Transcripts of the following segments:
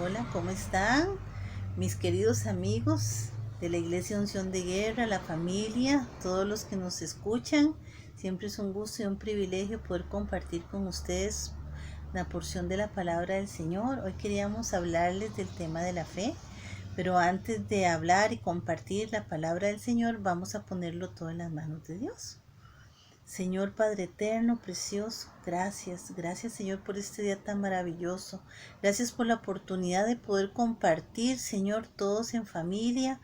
Hola, ¿cómo están? Mis queridos amigos de la Iglesia Unción de Guerra, la familia, todos los que nos escuchan. Siempre es un gusto y un privilegio poder compartir con ustedes la porción de la palabra del Señor. Hoy queríamos hablarles del tema de la fe, pero antes de hablar y compartir la palabra del Señor, vamos a ponerlo todo en las manos de Dios. Señor Padre eterno, precioso, gracias Señor por este día tan maravilloso. Gracias por la oportunidad de poder compartir, Señor, todos en familia,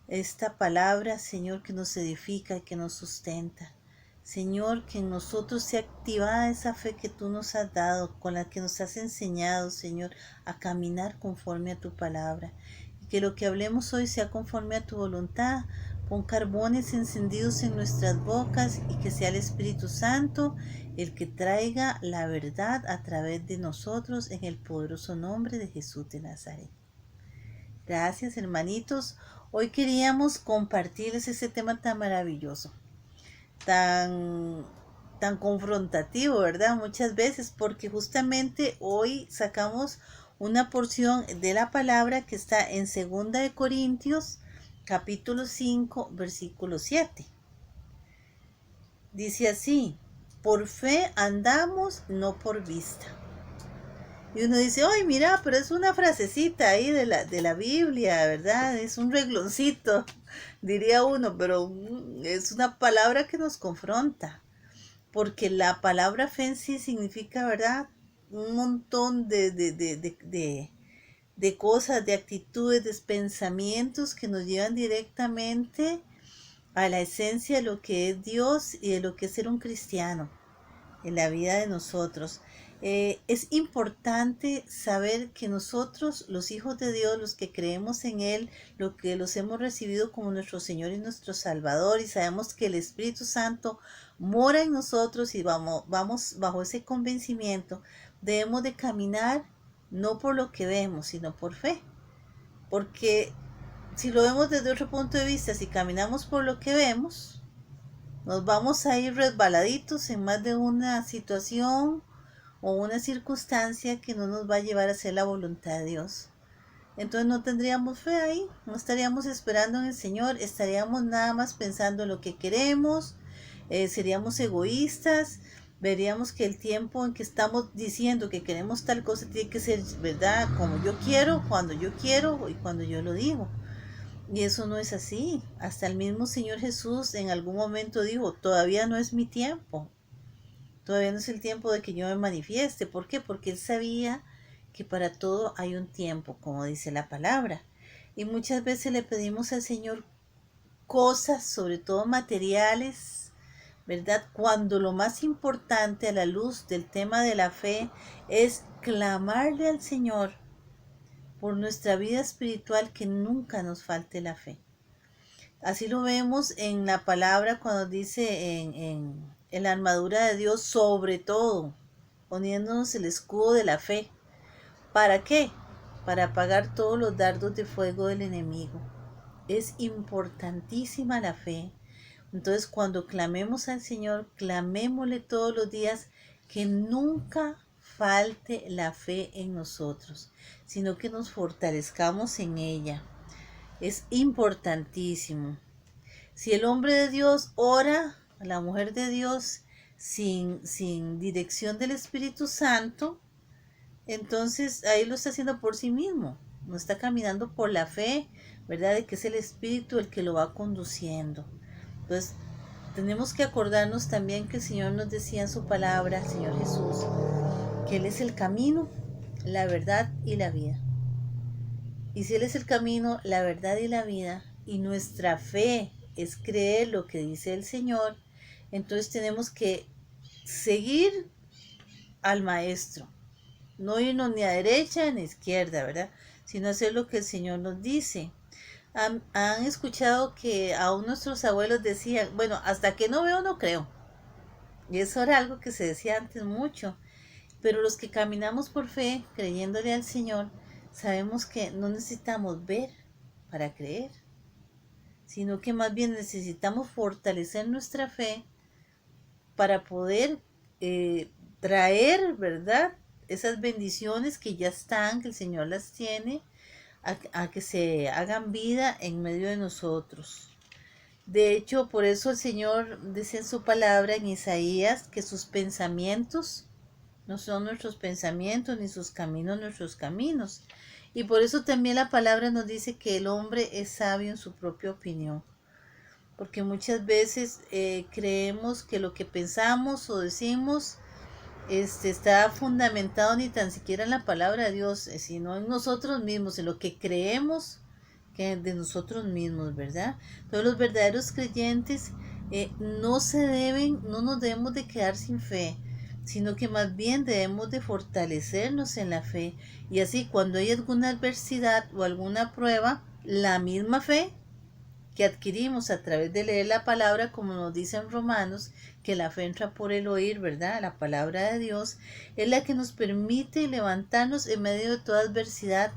esta palabra, Señor, que nos edifica y que nos sustenta. Señor, que en nosotros sea activada esa fe que tú nos has dado, con la que nos has enseñado, Señor, a caminar conforme a tu palabra. Y que lo que hablemos hoy sea conforme a tu voluntad. Pon carbones encendidos en nuestras bocas y que sea el Espíritu Santo el que traiga la verdad a través de nosotros en el poderoso nombre de Jesús de Nazaret. Gracias, hermanitos. Hoy queríamos compartirles ese tema tan maravilloso, tan confrontativo, ¿verdad? Muchas veces, porque justamente hoy sacamos una porción de la palabra que está en 2 Corintios, capítulo 5, versículo 7. Dice así: por fe andamos, no por vista. Y uno dice, ay, mira, pero es una frasecita ahí de la Biblia, ¿verdad? Es un regloncito, diría uno, pero es una palabra que nos confronta. Porque la palabra fe en sí significa, ¿verdad? Un montón de cosas, de actitudes, de pensamientos que nos llevan directamente a la esencia de lo que es Dios y de lo que es ser un cristiano en la vida de nosotros. Es importante saber que nosotros, los hijos de Dios, los que creemos en Él, lo que los hemos recibido como nuestro Señor y nuestro Salvador, y sabemos que el Espíritu Santo mora en nosotros y vamos bajo ese convencimiento, debemos de caminar no por lo que vemos, sino por fe. Porque si lo vemos desde otro punto de vista, si caminamos por lo que vemos, nos vamos a ir resbaladitos en más de una situación o una circunstancia que no nos va a llevar a hacer la voluntad de Dios. Entonces no tendríamos fe ahí, no estaríamos esperando en el Señor, estaríamos nada más pensando en lo que queremos, seríamos egoístas, veríamos que el tiempo en que estamos diciendo que queremos tal cosa tiene que ser, ¿verdad? Como yo quiero, cuando yo quiero y cuando yo lo digo. Y eso no es así. Hasta el mismo Señor Jesús en algún momento dijo, todavía no es mi tiempo. Todavía no es el tiempo de que yo me manifieste. ¿Por qué? Porque Él sabía que para todo hay un tiempo, como dice la palabra. Y muchas veces le pedimos al Señor cosas, sobre todo materiales, ¿verdad? Cuando lo más importante a la luz del tema de la fe es clamarle al Señor por nuestra vida espiritual, que nunca nos falte la fe. Así lo vemos en la palabra cuando dice en la armadura de Dios, sobre todo, poniéndonos el escudo de la fe. ¿Para qué? Para apagar todos los dardos de fuego del enemigo. Es importantísima la fe. Entonces, cuando clamemos al Señor, clamémosle todos los días que nunca falte la fe en nosotros, sino que nos fortalezcamos en ella. Es importantísimo. Si el hombre de Dios ora, la mujer de Dios, sin dirección del Espíritu Santo, entonces ahí lo está haciendo por sí mismo. No está caminando por la fe, ¿verdad? De que es el Espíritu el que lo va conduciendo. Entonces, tenemos que acordarnos también que el Señor nos decía en su palabra, el Señor Jesús, que Él es el camino, la verdad y la vida. Y si Él es el camino, la verdad y la vida, y nuestra fe es creer lo que dice el Señor, entonces tenemos que seguir al Maestro. No irnos ni a derecha ni a izquierda, ¿verdad? Sino hacer lo que el Señor nos dice. Han escuchado que aún nuestros abuelos decían, bueno, hasta que no veo no creo. Y eso era algo que se decía antes mucho. Pero los que caminamos por fe, creyéndole al Señor, sabemos que no necesitamos ver para creer, sino que más bien necesitamos fortalecer nuestra fe para poder traer, ¿verdad?, esas bendiciones que ya están, que el Señor las tiene, a que se hagan vida en medio de nosotros. De hecho, por eso el Señor dice en su palabra en Isaías que sus pensamientos no son nuestros pensamientos, ni sus caminos nuestros caminos. Y por eso también la palabra nos dice que el hombre es sabio en su propia opinión. Porque muchas veces creemos que lo que pensamos o decimos está fundamentado ni tan siquiera en la palabra de Dios, sino en nosotros mismos, en lo que creemos que de nosotros mismos, ¿verdad? Todos los verdaderos creyentes no nos debemos de quedar sin fe, sino que más bien debemos de fortalecernos en la fe. Y así cuando hay alguna adversidad o alguna prueba, la misma fe que adquirimos a través de leer la palabra, como nos dicen Romanos, que la fe entra por el oír, ¿verdad? La palabra de Dios es la que nos permite levantarnos en medio de toda adversidad,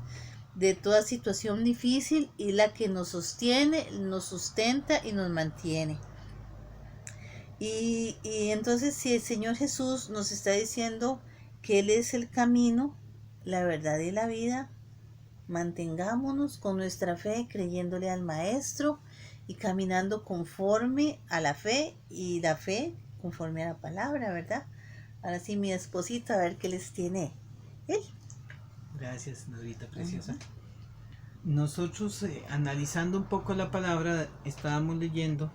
de toda situación difícil, y la que nos sostiene, nos sustenta y nos mantiene. Y entonces si el Señor Jesús nos está diciendo que Él es el camino, la verdad y la vida, mantengámonos con nuestra fe creyéndole al Maestro y caminando conforme a la fe, y la fe conforme a la palabra, ¿verdad? Ahora sí, mi esposito, a ver qué les tiene él. Gracias, Norita preciosa. Nosotros analizando un poco la palabra, estábamos leyendo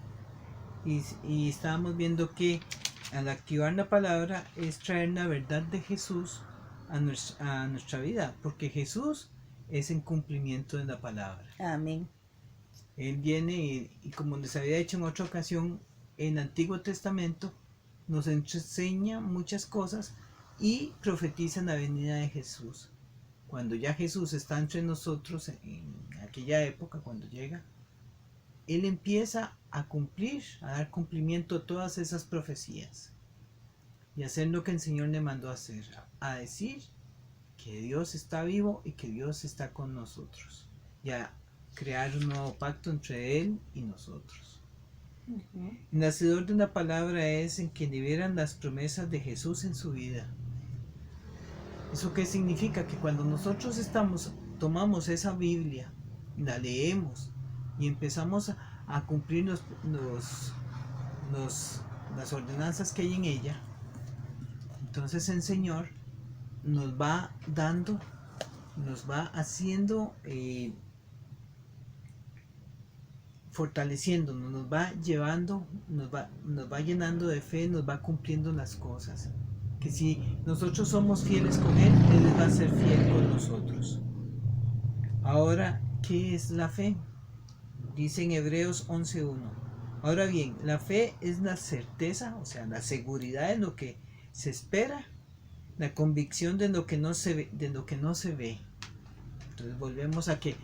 y estábamos viendo que al activar la palabra es traer la verdad de Jesús a nuestra vida, porque Jesús es en cumplimiento de la palabra. Amén. Él viene y como les había dicho en otra ocasión, en el Antiguo Testamento nos enseña muchas cosas y profetiza la venida de Jesús. Cuando ya Jesús está entre nosotros en aquella época, cuando llega, Él empieza a cumplir, a dar cumplimiento a todas esas profecías y hacer lo que el Señor le mandó a hacer, a decir que Dios está vivo y que Dios está con nosotros, y a crear un nuevo pacto entre Él y nosotros. El hacedor de una palabra es en quien liberan las promesas de Jesús en su vida. ¿Eso qué significa? Que cuando nosotros tomamos esa Biblia, la leemos y empezamos a cumplir las ordenanzas que hay en ella, entonces el Señor nos va dando, nos va haciendo, fortaleciéndonos, nos va llevando, nos va llenando de fe, nos va cumpliendo las cosas. Que si nosotros somos fieles con Él, Él va a ser fiel con nosotros. Ahora, ¿qué es la fe? Dice en Hebreos 11:1. Ahora bien, la fe es la certeza, o sea, la seguridad de lo que se espera, la convicción de lo que no se ve, Entonces volvemos a que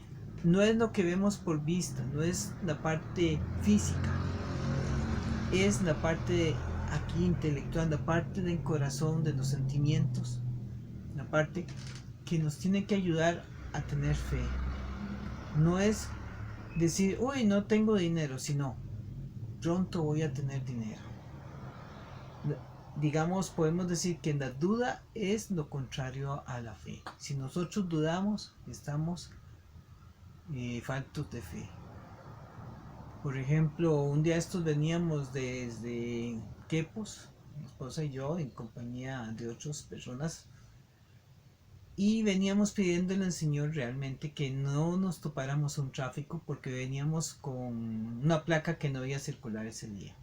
no es lo que vemos por vista, no es la parte física, es la parte aquí intelectual, la parte del corazón, de los sentimientos, la parte que nos tiene que ayudar a tener fe. No es decir, uy, no tengo dinero, sino pronto voy a tener dinero. Digamos, podemos decir que la duda es lo contrario a la fe. Si nosotros dudamos, estamos faltos de fe. Por ejemplo, un día estos veníamos desde Quepos, mi esposa y yo, en compañía de otras personas, y veníamos pidiéndole al Señor realmente que no nos topáramos un tráfico, porque veníamos con una placa que no iba a circular ese día.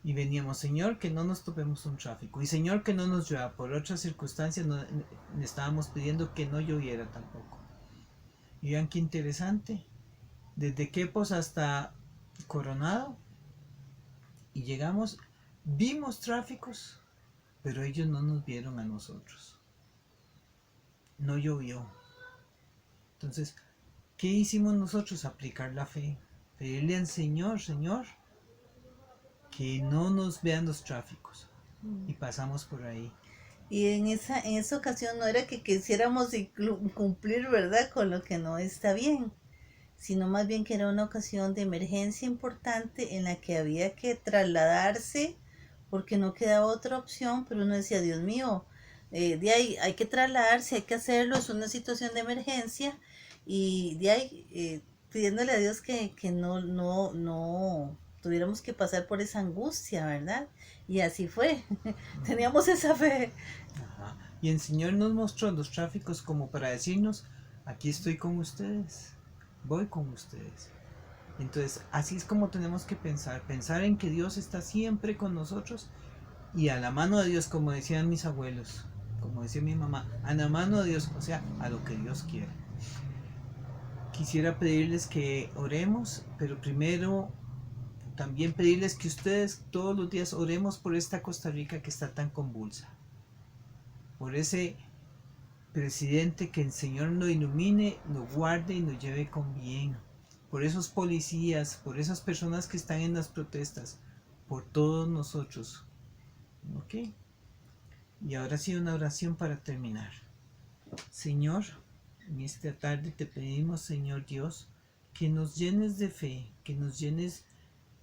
Y veníamos, Señor, que no nos topemos un tráfico, y Señor, que no nos llueva. Por otras circunstancias le estábamos pidiendo que no lloviera tampoco. Y vean qué interesante, desde Quepos hasta Coronado, y llegamos, vimos tráficos, pero ellos no nos vieron a nosotros. No llovió. Entonces, ¿qué hicimos nosotros? Aplicar la fe, pedirle al Señor, Señor, que no nos vean los tráficos, y pasamos por ahí. Y en esa ocasión no era que quisiéramos cumplir, ¿verdad?, con lo que no está bien, sino más bien que era una ocasión de emergencia importante en la que había que trasladarse porque no quedaba otra opción, pero uno decía, Dios mío, De ahí hay que trasladarse, hay que hacerlo, es una situación de emergencia y de ahí pidiéndole a Dios que no tuviéramos que pasar por esa angustia, ¿verdad? Y así fue, teníamos esa fe. Ajá. Y el Señor nos mostró los tráficos como para decirnos, aquí estoy con ustedes, voy con ustedes. Entonces, así es como tenemos que pensar en que Dios está siempre con nosotros y a la mano de Dios, como decían mis abuelos, como decía mi mamá, a la mano de Dios, o sea, a lo que Dios quiera. Quisiera pedirles que oremos, pero primero también pedirles que ustedes todos los días oremos por esta Costa Rica que está tan convulsa, por ese presidente, que el Señor lo ilumine, lo guarde y lo lleve con bien, por esos policías, por esas personas que están en las protestas, por todos nosotros. ¿Ok? Y ahora sí una oración para terminar. Señor, en esta tarde te pedimos, Señor Dios, que nos llenes de fe, que nos llenes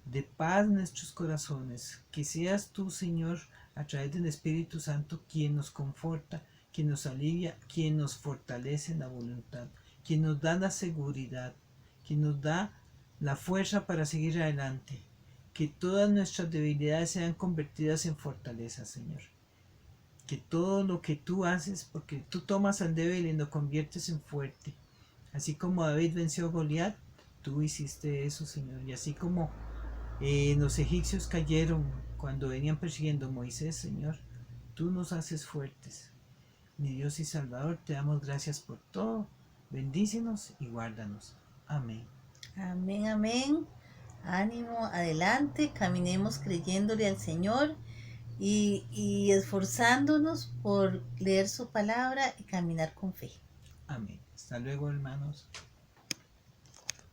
de paz nuestros corazones, que seas tú, Señor, a través del Espíritu Santo, quien nos conforta, quien nos alivia, quien nos fortalece en la voluntad, quien nos da la seguridad, quien nos da la fuerza para seguir adelante, que todas nuestras debilidades sean convertidas en fortaleza, Señor. Que todo lo que tú haces, porque tú tomas al débil y lo conviertes en fuerte. Así como David venció a Goliat, tú hiciste eso, Señor. Y así como los egipcios cayeron cuando venían persiguiendo a Moisés, Señor, tú nos haces fuertes. Mi Dios y Salvador, te damos gracias por todo. Bendícenos y guárdanos. Amén. Amén, amén. Ánimo, adelante, caminemos creyéndole al Señor y esforzándonos por leer su palabra y caminar con fe. Amén. Hasta luego, hermanos.